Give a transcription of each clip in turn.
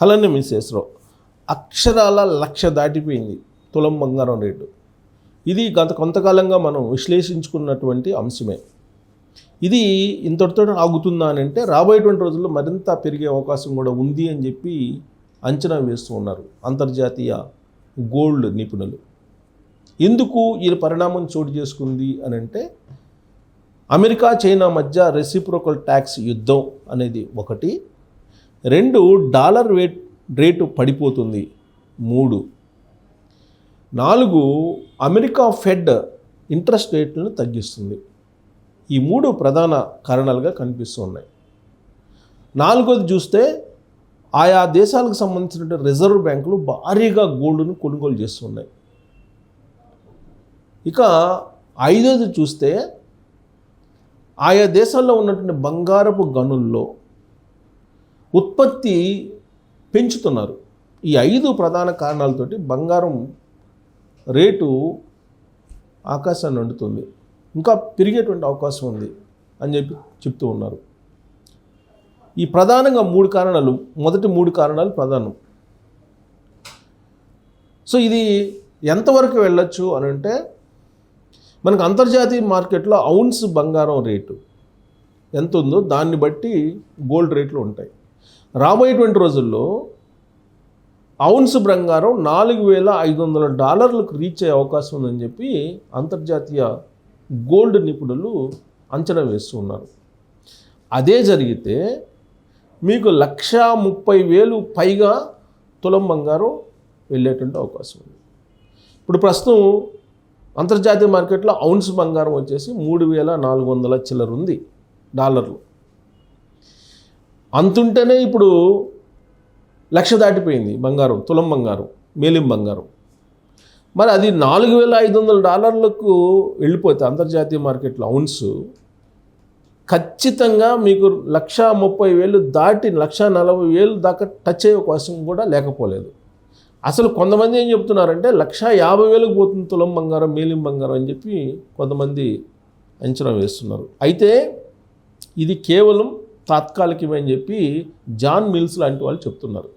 అలానే మిస్సెస్రావు అక్షరాల 1,00,000 దాటిపోయింది తులం బంగారం రేటు. ఇది గత కొంతకాలంగా మనం విశ్లేషించుకున్నటువంటి అంశమే. ఇది ఇంతటితో ఆగుతుందా అని అంటే రాబోయేటువంటి రోజుల్లో మరింత పెరిగే అవకాశం కూడా ఉంది అని చెప్పి అంచనా వేస్తూ ఉన్నారు అంతర్జాతీయ గోల్డ్ నిపుణులు. ఎందుకు ఈ పరిణామం చోటు చేసుకుంది అని అంటే అమెరికా చైనా మధ్య రెసిప్రోకల్ ట్యాక్స్ యుద్ధం అనేది ఒకటి, 2 డాలర్ రేటు పడిపోతుంది, 3 4 అమెరికా ఫెడ్ ఇంట్రెస్ట్ రేట్లను తగ్గిస్తుంది. ఈ 3 ప్రధాన కారణాలుగా కనిపిస్తూ ఉన్నాయి. 4వది చూస్తే ఆయా దేశాలకు సంబంధించిన రిజర్వ్ బ్యాంకులు భారీగా గోల్డ్ను కొనుగోలు చేస్తున్నాయి. ఇక 5వది చూస్తే ఆయా దేశాల్లో ఉన్నటువంటి బంగారపు గనుల్లో ఉత్పత్తి పెంచుతున్నారు. ఈ 5 ప్రధాన కారణాలతోటి బంగారం రేటు ఆకాశాన్ని అంటుతుంది, ఇంకా పెరిగేటువంటి అవకాశం ఉంది అని చెప్పి చెప్తూ ఉన్నారు. ఈ ప్రధానంగా 3 కారణాలు, మొదటి 3 కారణాలు ప్రధానం. సో ఇది ఎంతవరకు వెళ్ళొచ్చు అని అంటే మనకు అంతర్జాతీయ మార్కెట్లో ఔన్స్ బంగారం రేటు ఎంత ఉందో దాన్ని బట్టి గోల్డ్ రేట్లు ఉంటాయి. రాబోయేటువంటి రోజుల్లో ఔన్స్ బంగారం $4,500 రీచ్ అయ్యే అవకాశం ఉందని చెప్పి అంతర్జాతీయ గోల్డ్ నిపుణులు అంచనా వేస్తూ ఉన్నారు. అదే జరిగితే మీకు 1,30,000 పైగా తులం బంగారం వెళ్ళేటువంటి అవకాశం ఉంది. ఇప్పుడు ప్రస్తుతం అంతర్జాతీయ మార్కెట్లో ఔన్స్ బంగారం వచ్చేసి 3,400 చిల్లర ఉంది డాలర్లు. అంతుంటేనే ఇప్పుడు 1,00,000 దాటిపోయింది బంగారం, తులం బంగారం, మేలిం బంగారం. మరి అది $4,500 వెళ్ళిపోతే అంతర్జాతీయ మార్కెట్లో ఔన్స్ ఖచ్చితంగా మీకు 1,30,000 దాటి 1,40,000 దాకా టచ్ అయ్యే అవకాశం కూడా లేకపోలేదు. అసలు కొంతమంది ఏం చెప్తున్నారంటే 1,50,000 పోతుంది తులం బంగారం, మేలిం బంగారం అని చెప్పి కొంతమంది అంచనా వేస్తున్నారు. అయితే ఇది కేవలం తాత్కాలికమే అని చెప్పి జాన్ మిల్స్ లాంటి వాళ్ళు చెప్తున్నారు.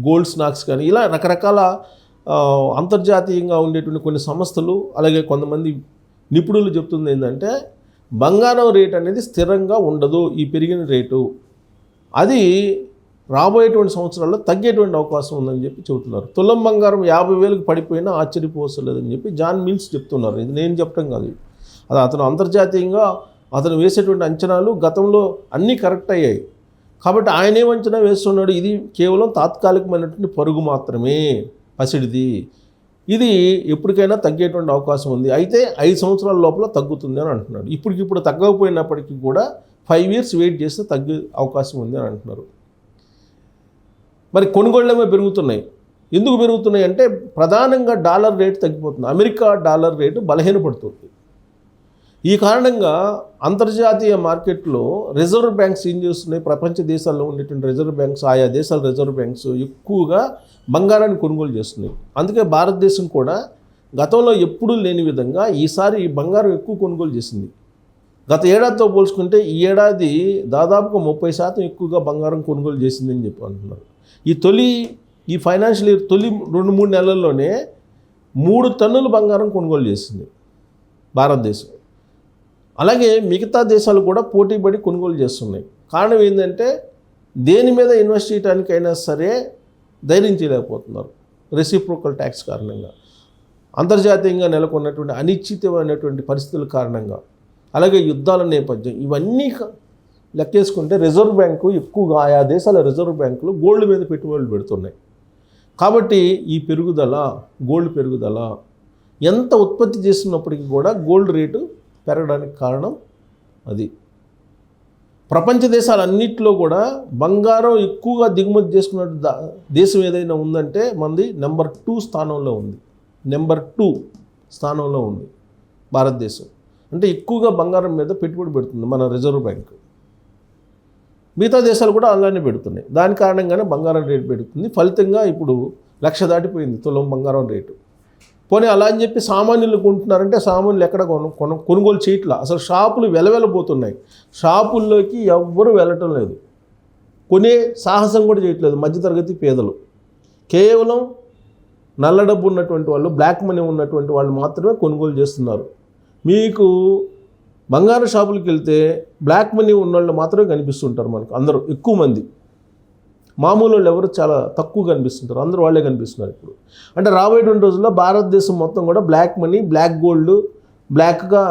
గోల్డ్ స్నాక్స్ కానీ ఇలా రకరకాల అంతర్జాతీయంగా ఉండేటువంటి కొన్ని సంస్థలు అలాగే కొంతమంది నిపుణులు చెప్తుంది ఏంటంటే బంగారం రేట్ అనేది స్థిరంగా ఉండదు, ఈ పెరిగిన రేటు అది రాబోయేటువంటి సంవత్సరాల్లో తగ్గేటువంటి అవకాశం ఉందని చెప్పి చెబుతున్నారు. తులం బంగారం 50,000 పడిపోయినా ఆశ్చర్యపోవసలేదని చెప్పి జాన్ మిల్స్ చెప్తున్నారు. ఇది నేను చెప్పడం కాదు, అది అతను అంతర్జాతీయంగా అతను వేసేటువంటి అంచనాలు గతంలో అన్నీ కరెక్ట్ అయ్యాయి. కాబట్టి ఆయన ఏం అంచనా వేస్తున్నాడు, ఇది కేవలం తాత్కాలికమైనటువంటి పరుగు మాత్రమే, పసిడిది, ఇది ఎప్పటికైనా తగ్గేటువంటి అవకాశం ఉంది, అయితే 5 సంవత్సరాల లోపల తగ్గుతుంది అని అంటున్నాడు. ఇప్పటికిప్పుడు తగ్గకపోయినప్పటికీ కూడా 5 years వెయిట్ చేస్తే తగ్గే అవకాశం ఉంది అని అంటున్నారు. మరి కొనుగోళ్ళేమో పెరుగుతున్నాయి. ఎందుకు పెరుగుతున్నాయి అంటే ప్రధానంగా డాలర్ రేటు తగ్గిపోతుంది, అమెరికా డాలర్ రేటు బలహీనపడుతుంది. ఈ కారణంగా అంతర్జాతీయ మార్కెట్లో రిజర్వ్ బ్యాంక్స్ ఏం చేస్తున్నాయి, ప్రపంచ దేశాల్లో ఉండేటువంటి రిజర్వ్ బ్యాంక్స్, ఆయా దేశాల రిజర్వ్ బ్యాంక్స్ ఎక్కువగా బంగారాన్ని కొనుగోలు చేస్తున్నాయి. అందుకే భారతదేశం కూడా గతంలో ఎప్పుడూ లేని విధంగా ఈసారి బంగారం ఎక్కువ కొనుగోలు చేసింది. గత ఏడాదితో పోల్చుకుంటే ఈ ఏడాది దాదాపుగా 30% ఎక్కువగా బంగారం కొనుగోలు చేసిందని చెప్పి అంటున్నారు. ఈ ఫైనాన్షియల్ ఇయర్ తొలి 2-3 నెలల్లోనే 3 టన్నుల బంగారం కొనుగోలు చేసింది భారతదేశం. అలాగే మిగతా దేశాలు కూడా పోటీపడి కొనుగోలు చేస్తున్నాయి. కారణం ఏంటంటే దేని మీద ఇన్వెస్ట్ చేయడానికైనా సరే ధైర్యం చేయలేకపోతున్నారు రెసిప్రోకల్ ట్యాక్స్ కారణంగా, అంతర్జాతీయంగా నెలకొన్నటువంటి అనిశ్చితమైనటువంటి పరిస్థితుల కారణంగా, అలాగే యుద్ధాల నేపథ్యం, ఇవన్నీ లెక్కేసుకుంటే రిజర్వ్ బ్యాంకు ఎక్కువగా ఆయా దేశాల రిజర్వ్ బ్యాంకులు గోల్డ్ మీద పెట్టుబడులు పెడుతున్నాయి. కాబట్టి ఈ పెరుగుదల, గోల్డ్ పెరుగుదల ఎంత ఉత్పత్తి చేస్తున్నప్పటికీ కూడా గోల్డ్ రేటు పెరగడానికి కారణం అది. ప్రపంచ దేశాలన్నింటిలో కూడా బంగారం ఎక్కువగా దిగుమతి చేసుకున్న దేశం ఏదైనా ఉందంటే మనది నెంబర్ 2 స్థానంలో ఉంది. నెంబర్ 2 స్థానంలో ఉంది భారతదేశం. అంటే ఎక్కువగా బంగారం మీద పెట్టుబడి పెడుతుంది మన రిజర్వ్ బ్యాంక్. మిగతా దేశాలు కూడా అలానే పెడుతున్నాయి. దాని కారణంగానే బంగారం రేటు పెరుగుతుంది. ఫలితంగా ఇప్పుడు 1,00,000 దాటిపోయింది తులం బంగారం రేటు. పోనీ అలా అని చెప్పి సామాన్యులు కొంటున్నారంటే సామాన్యులు ఎక్కడ కొనుగోలు చేయట్లా. అసలు షాపులు వెలవెలబోతున్నాయి. షాపుల్లోకి ఎవ్వరూ వెళ్ళటం లేదు, కొనే సాహసం కూడా చేయట్లేదు మధ్యతరగతి పేదలు. కేవలం నల్ల డబ్బు ఉన్నటువంటి వాళ్ళు, బ్లాక్ మనీ ఉన్నటువంటి వాళ్ళు మాత్రమే కొనుగోలు చేస్తున్నారు. మీకు బంగారు షాపులకు వెళ్తే బ్లాక్ మనీ ఉన్నవాళ్ళు మాత్రమే కనిపిస్తుంటారు మనకు, అందరూ ఎక్కువ మంది. మామూలు వాళ్ళు ఎవరు చాలా తక్కువ కనిపిస్తుంటారు, అందరూ వాళ్ళే కనిపిస్తున్నారు ఇప్పుడు. అంటే రాబోయేటువంటి రోజుల్లో భారతదేశం మొత్తం కూడా బ్లాక్ మనీ, బ్లాక్ గోల్డ్, బ్లాక్గా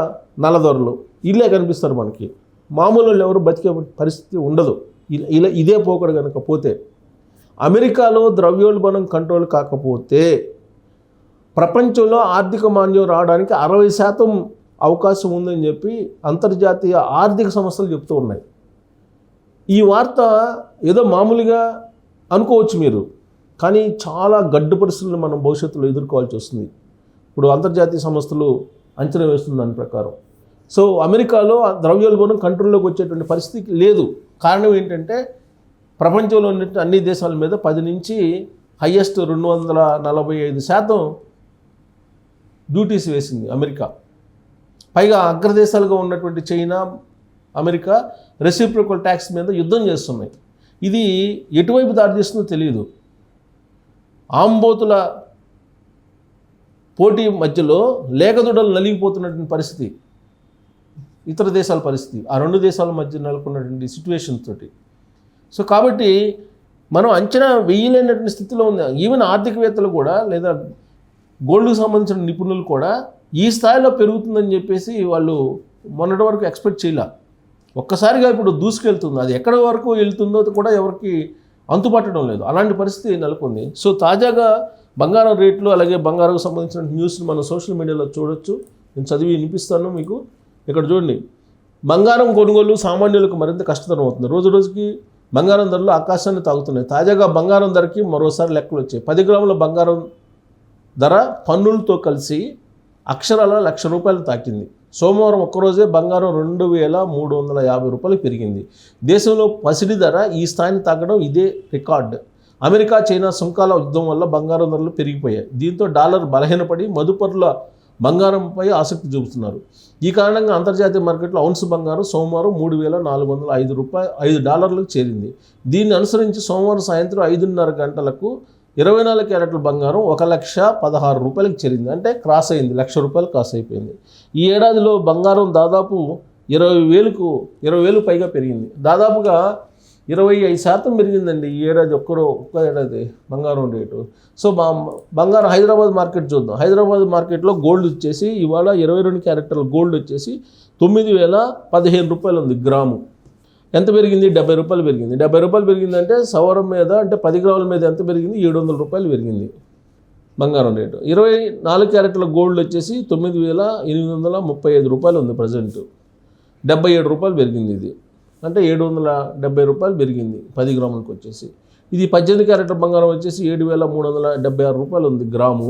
నల్లదొరలు ఇల్లే కనిపిస్తారు మనకి. మామూలు వాళ్ళు ఎవరు బతికే పరిస్థితి ఉండదు ఇలా ఇదే పోకడు కనుక పోతే. అమెరికాలో ద్రవ్యోల్బణం కంట్రోల్ కాకపోతే ప్రపంచంలో ఆర్థిక మాంద్యం రావడానికి 60% అవకాశం ఉందని చెప్పి అంతర్జాతీయ ఆర్థిక సంస్థలు చెప్తూ ఉన్నాయి. ఈ వార్త ఏదో మామూలుగా అనుకోవచ్చు మీరు, కానీ చాలా గడ్డు పరిస్థితులను మనం భవిష్యత్తులో ఎదుర్కోవాల్సి వస్తుంది. ఇప్పుడు అంతర్జాతీయ సంస్థలు అంచనా వేస్తుంది దాని ప్రకారం. సో అమెరికాలో ద్రవ్యోల్బణం కంట్రోల్లోకి వచ్చేటువంటి పరిస్థితి లేదు. కారణం ఏంటంటే ప్రపంచంలో ఉన్న అన్ని దేశాల మీద 10 నుంచి హయ్యెస్ట్ 245% డ్యూటీస్ వేసింది అమెరికా. పైగా అగ్రదేశాలుగా ఉన్నటువంటి చైనా, అమెరికా రెసిప్రోకల్ ట్యాక్స్ మీద యుద్ధం చేస్తున్నాయి. ఇది ఎటువైపు దారితీస్తుందో తెలియదు. ఆంబోతుల పోటీ మధ్యలో లేగదొడలు నలిగిపోతున్నటువంటి పరిస్థితి ఇతర దేశాల పరిస్థితి, ఆ 2 దేశాల మధ్య నెలకొన్నటువంటి సిచ్యువేషన్ తోటి. సో కాబట్టి మనం అంచనా వేయలేనటువంటి స్థితిలో ఉంది. ఈవెన్ ఆర్థికవేత్తలు కూడా, లేదా గోల్డ్కి సంబంధించిన నిపుణులు కూడా ఈ స్థాయిలో పెరుగుతుందని చెప్పేసి వాళ్ళు మొన్నటి వరకు ఎక్స్పెక్ట్ చేయలే. ఒక్కసారిగా ఇప్పుడు దూసుకెళ్తుంది. అది ఎక్కడి వరకు వెళ్తుందో కూడా ఎవరికి అంతుపట్టడం లేదు. అలాంటి పరిస్థితి నెలకొంది. సో తాజాగా బంగారం రేట్లు, అలాగే బంగారంకు సంబంధించిన న్యూస్ని మనం సోషల్ మీడియాలో చూడొచ్చు. నేను చదివి వినిపిస్తాను మీకు. ఇక్కడ చూడండి, బంగారం కొనుగోలు సామాన్యులకు మరింత కష్టతరం అవుతుంది. రోజు రోజుకి బంగారం ధరలు ఆకాశాన్ని తాగుతున్నాయి. తాజాగా బంగారం ధరకి మరోసారి లెక్కలు వచ్చాయి. 10 గ్రాముల బంగారం ధర పన్నులతో కలిసి అక్షరాల ₹1,00,000 తాకింది. సోమవారం ఒక్కరోజే బంగారం ₹2,350 పెరిగింది. దేశంలో పసిడి ధర ఈ స్థాయిని తాకడం ఇదే రికార్డు. అమెరికా, చైనా సుంకాల యుద్ధం వల్ల బంగారం ధరలు పెరిగిపోయాయి. దీంతో డాలర్ బలహీనపడి మదుపరుల బంగారంపై ఆసక్తి చూపుతున్నారు. ఈ కారణంగా అంతర్జాతీయ మార్కెట్లో ఔన్స్ బంగారం సోమవారం $3,405 చేరింది. దీన్ని అనుసరించి సోమవారం సాయంత్రం 5:30 గంటలకు 24 క్యారెట్ల బంగారం ₹1,16,000 చేరింది. అంటే క్రాస్ అయింది, ₹1,00,000 క్రాస్ అయిపోయింది. ఈ ఏడాదిలో బంగారం దాదాపు 20,000 పైగా పెరిగింది. దాదాపుగా 25% పెరిగిందండి ఈ ఏడాది. ఒక్క ఏడాది బంగారం రేటు. సో బంగారం హైదరాబాద్ మార్కెట్ చూద్దాం. హైదరాబాద్ మార్కెట్లో గోల్డ్ వచ్చేసి ఇవాళ 22 క్యారెట్ల గోల్డ్ వచ్చేసి ₹9,015 ఉంది గ్రాము. ఎంత పెరిగింది? ₹70 పెరిగింది. ₹70 పెరిగిందంటే సవరం మీద, అంటే 10 గ్రాముల మీద ఎంత పెరిగింది? ₹700 పెరిగింది బంగారం రేటు. 24 క్యారెట్ల గోల్డ్ వచ్చేసి ₹9,835 ఉంది ప్రజెంట్. ₹77 పెరిగింది ఇది. అంటే ₹770 పెరిగింది 10 గ్రాములకు వచ్చేసి. ఇది 18 క్యారెట్ల బంగారం వచ్చేసి ₹7,376 ఉంది గ్రాము.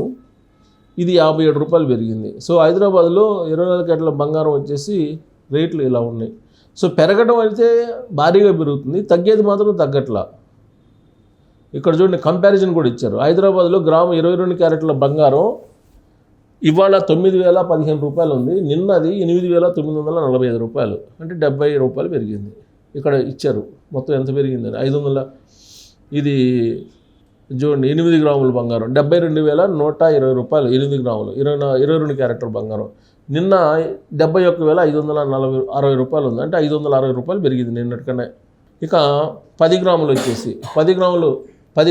ఇది ₹57 పెరిగింది. సో హైదరాబాద్లో 24 క్యారెట్ల బంగారం వచ్చేసి రేట్లు ఇలా ఉన్నాయి. సో పెరగడం అయితే భారీగా పెరుగుతుంది, తగ్గేది మాత్రం తగ్గట్లా. ఇక్కడ చూడండి, కంపారిజన్ కూడా ఇచ్చారు. హైదరాబాద్లో గ్రాము 22 క్యారెట్ల బంగారం ఇవాళ ₹9,015 ఉంది. నిన్నది ₹8,945, అంటే ₹70 పెరిగింది. ఇక్కడ ఇచ్చారు మొత్తం ఎంత పెరిగిందని 500. ఇది చూడండి, 8 గ్రాముల బంగారం ₹72,120, 8 గ్రాములు 22 క్యారెట్ల బంగారం. నిన్న ₹71,560 ఉంది, అంటే ₹560 పెరిగింది నిన్నటికన్నా. ఇక 10 గ్రాములు వచ్చేసి 10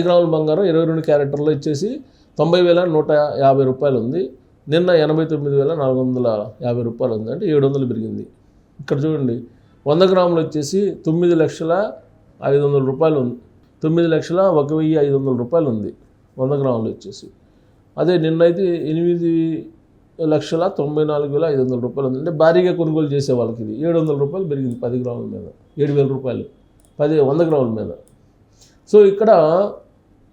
గ్రాముల బంగారం 22 క్యారెక్టర్లో వచ్చేసి ₹90,150 ఉంది. నిన్న ₹89,450 ఉంది, అంటే $700 పెరిగింది. ఇక్కడ చూడండి, 100 గ్రాములు వచ్చేసి ₹9,05,000 ఉంది. ₹9,01,500 ఉంది 100 గ్రాములు వచ్చేసి. అదే నిన్నైతే ₹8,94,500 ఉంది. అంటే భారీగా కొనుగోలు చేసే వాళ్ళకి ఇది ₹700 పెరిగింది 10 గ్రాముల మీద, ₹7,000 100 గ్రాముల మీద. సో ఇక్కడ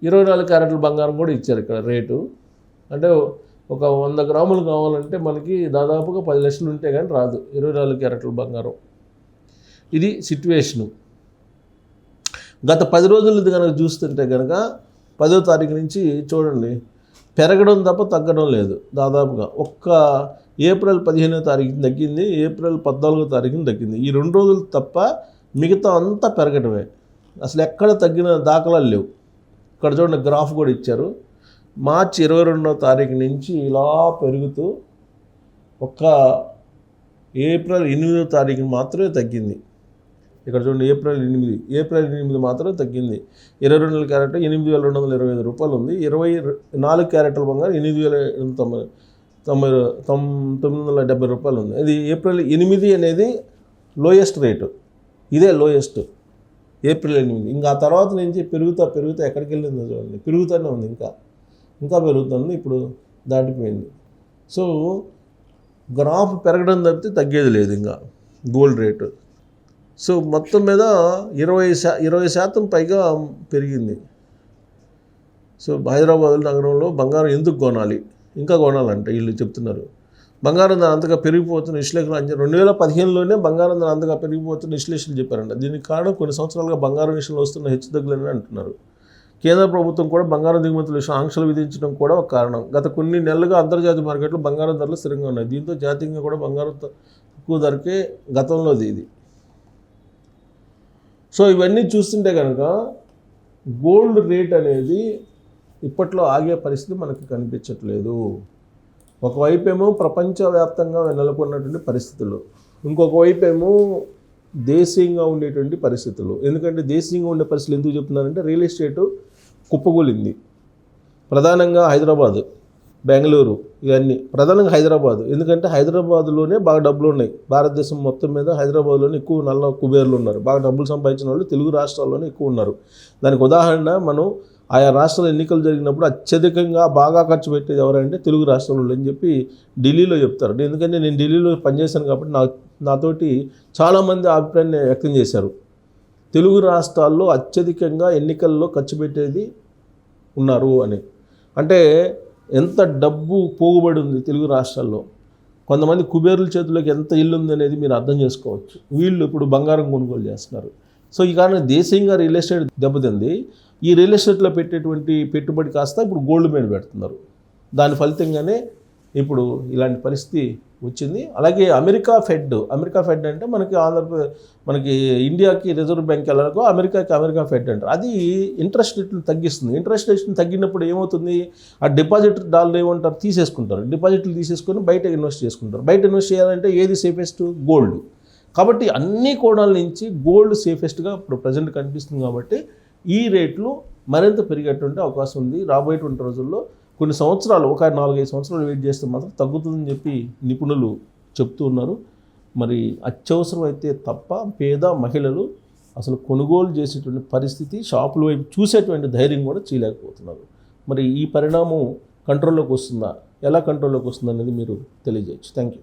24 క్యారెట్ల బంగారం కూడా ఇచ్చారు ఇక్కడ రేటు. అంటే ఒక 100 గ్రాములు కావాలంటే మనకి దాదాపుగా 10 లక్షలు ఉంటే కానీ రాదు 24 క్యారెట్ల బంగారం. ఇది సిట్యువేషను. గత 10 రోజులది కనుక చూస్తుంటే కనుక 10వ తారీఖు నుంచి చూడండి, పెరగడం తప్ప తగ్గడం లేదు. దాదాపుగా ఒక్క ఏప్రిల్ 15వ తారీఖున తగ్గింది, ఏప్రిల్ 14వ తారీఖున తగ్గింది. ఈ 2 రోజులు తప్ప మిగతా అంతా పెరగడమే. అసలు ఎక్కడ తగ్గిన దాఖలాలు లేవు. ఇక్కడ చూడండి గ్రాఫ్ కూడా ఇచ్చారు. మార్చి 22వ తారీఖు నుంచి ఇలా పెరుగుతూ ఒక్క ఏప్రిల్ 8వ తారీఖున మాత్రమే తగ్గింది. ఇక్కడ చూడండి ఏప్రిల్ 8 మాత్రమే తగ్గింది. 22 క్యారెట్ 8,225 రూపాయలు ఉంది. 24 క్యారెట్ల బంగారం 8,970 రూపాయలు ఉంది. ఇది ఏప్రిల్ 8 అనేది లోయెస్ట్ రేటు, ఇదే లోయెస్ట్ ఏప్రిల్ 8. ఇంకా ఆ తర్వాత నుంచి పెరుగుతా ఎక్కడికి వెళ్ళిందో చూడండి, పెరుగుతూనే ఉంది, ఇంకా పెరుగుతుంది, ఇప్పుడు దాటిపోయింది. సో గ్రాఫ్ పెరగడం తప్పితే తగ్గేది లేదు ఇంకా గోల్డ్ రేటు. సో మొత్తం మీద 20% పైగా పెరిగింది. సో హైదరాబాద్ నగరంలో బంగారం ఎందుకు కొనాలి, ఇంకా కొనాలంటే వీళ్ళు చెప్తున్నారు. బంగారం ధర అంతగా పెరిగిపోతున్న విశ్లేషకులు 2015లోనే బంగారం ధర అంతగా పెరిగిపోతున్న విశ్లేషకులు చెప్పారంట. దీనికి కారణం కొన్ని సంవత్సరాలుగా బంగారం విషయంలో వస్తున్న హెచ్చుతగ్గులని అంటున్నారు. కేంద్ర ప్రభుత్వం కూడా బంగారం దిగుమతుల విషయం ఆంక్షలు విధించడం కూడా ఒక కారణం. గత కొన్ని నెలలుగా అంతర్జాతీయ మార్కెట్లో బంగారం ధరలు స్థిరంగా ఉన్నాయి. దీంతో జాతీయంగా కూడా బంగారం తక్కువ ధరకే గతంలో ఇది. సో ఇవన్నీ చూస్తుంటే కనుక గోల్డ్ రేట్ అనేది ఇప్పట్లో ఆగే పరిస్థితి మనకు కనిపించట్లేదు. ఒకవైపు ఏమో ప్రపంచవ్యాప్తంగా నెలకొన్నటువంటి పరిస్థితులు, ఇంకొక వైపు ఏమో దేశీయంగా ఉండేటువంటి పరిస్థితులు. ఎందుకంటే దేశీయంగా ఉండే పరిస్థితులు ఎందుకు చెప్తున్నానంటే రియల్ ఎస్టేటు కుప్పగూలింది. ప్రధానంగా హైదరాబాదు, బెంగళూరు, ఇవన్నీ ప్రధానంగా హైదరాబాదు. ఎందుకంటే హైదరాబాదులోనే బాగా డబ్బులు ఉన్నాయి. భారతదేశం మొత్తం మీద హైదరాబాద్లోనే ఎక్కువ నల్ల కుబేర్లు ఉన్నారు. బాగా డబ్బులు సంపాదించిన వాళ్ళు తెలుగు రాష్ట్రాల్లోనే ఎక్కువ ఉన్నారు. దానికి ఉదాహరణ మనం ఆయా రాష్ట్రాల ఎన్నికలు జరిగినప్పుడు అత్యధికంగా బాగా ఖర్చు పెట్టేది ఎవరంటే తెలుగు రాష్ట్రాల్లో అని చెప్పి ఢిల్లీలో చెప్తారు. ఎందుకంటే నేను ఢిల్లీలో పనిచేశాను కాబట్టి నాతోటి చాలామంది అభిప్రాయాన్ని వ్యక్తం చేశారు. తెలుగు రాష్ట్రాల్లో అత్యధికంగా ఎన్నికల్లో ఖర్చు పెట్టేది ఉన్నారు అని. అంటే ఎంత డబ్బు పోగుబడి ఉంది తెలుగు రాష్ట్రాల్లో. కొంతమంది కుబేరుల చేతుల్లోకి ఎంత ఇల్లు ఉంది అనేది మీరు అర్థం చేసుకోవచ్చు. వీళ్ళు ఇప్పుడు బంగారం కొనుగోలు చేస్తున్నారు. సో ఈ కారణంగా దేశీయంగా రియల్ ఎస్టేట్ దెబ్బతింది. ఈ రియల్ ఎస్టేట్లో పెట్టేటువంటి పెట్టుబడి కాస్త ఇప్పుడు గోల్డ్ మీద పెడుతున్నారు. దాని ఫలితంగానే ఇప్పుడు ఇలాంటి పరిస్థితి వచ్చింది. అలాగే అమెరికా ఫెడ్ అంటే మనకి ఇండియాకి రిజర్వ్ బ్యాంక్ ఎలాగో అమెరికా ఫెడ్ అంటారు. అది ఇంట్రెస్ట్ రేట్లు తగ్గిస్తుంది. ఇంట్రెస్ట్ రేట్లు తగ్గినప్పుడు ఏమవుతుంది, ఆ డిపాజిట్ డాలర్ ఏమంటారు తీసేసుకుంటారు. డిపాజిట్లు తీసేసుకొని బయట ఇన్వెస్ట్ చేసుకుంటారు. బయట ఇన్వెస్ట్ చేయాలంటే ఏది సేఫెస్ట్, గోల్డ్. కాబట్టి అన్ని కోణాల నుంచి గోల్డ్ సేఫెస్ట్గా ఇప్పుడు ప్రజెంట్ కనిపిస్తుంది. కాబట్టి ఈ రేట్లు మరింత పెరిగేటువంటి అవకాశం ఉంది. రాబోయేటువంటి రోజుల్లో కొన్ని సంవత్సరాలు, ఒక 4-5 సంవత్సరాలు వెయిట్ చేస్తే మాత్రం తగ్గుతుందని చెప్పి నిపుణులు చెప్తూ ఉన్నారు. మరి అత్యవసరం అయితే తప్ప పేద మహిళలు అసలు కొనుగోలు చేసేటువంటి పరిస్థితి, షాపుల వైపు చూసేటువంటి ధైర్యం కూడా చేయలేకపోతున్నారు. మరి ఈ పరిణామం కంట్రోల్లోకి వస్తుందా, ఎలా కంట్రోల్లోకి వస్తుందా అనేది మీరు తెలియజేయచ్చు. Thank you.